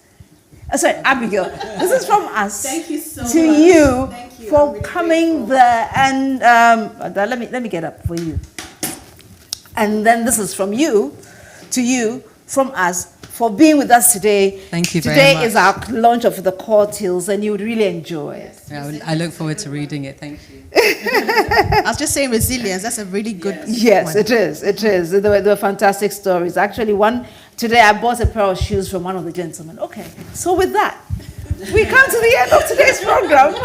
Sorry, Abigail, this is from us. Thank you so to much. you Thank you. for I'm really coming grateful. there. And let me get up for you. And then this is from you to you from us for being with us today. Thank you very Today much. is our launch of the Courtails, and you would really enjoy it. Yeah, I look forward to reading it. Thank you. I was just saying resilience. That's a really good Yes, one. it is. It is. They were fantastic stories. Actually, today I bought a pair of shoes from one of the gentlemen. Okay, so with that, we come to the end of today's program.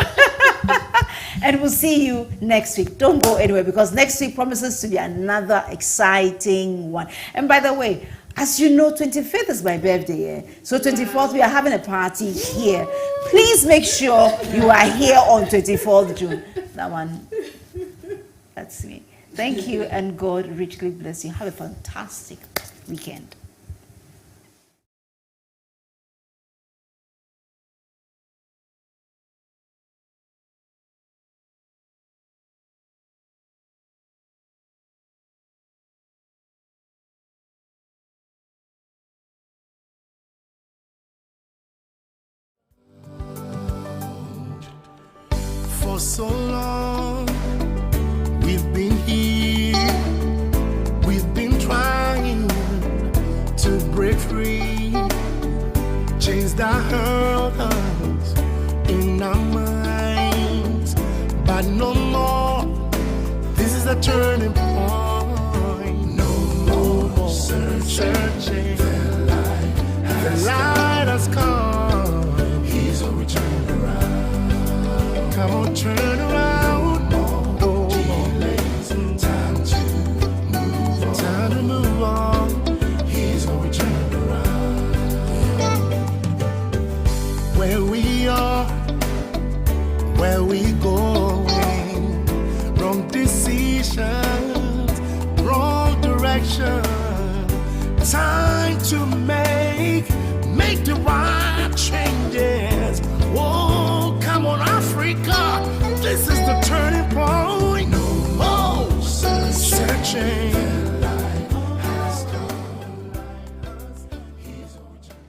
And we'll see you next week. Don't go anywhere because next week promises to be another exciting one. And by the way, as you know, 25th is my birthday. So 24th, we are having a party here. Please make sure you are here on 24th June. That one, that's me. Thank you, and God richly bless you. Have a fantastic weekend. For so long, we've been here, we've been trying to break free, chains that hurt us in our minds, but no more. This is a turning point. No more searching. The light has come. He's a return around. Come on, turn around. No delays. Time to move on. Time to move on. He's gonna turn around. Where we are, where we going, Time to make the right change.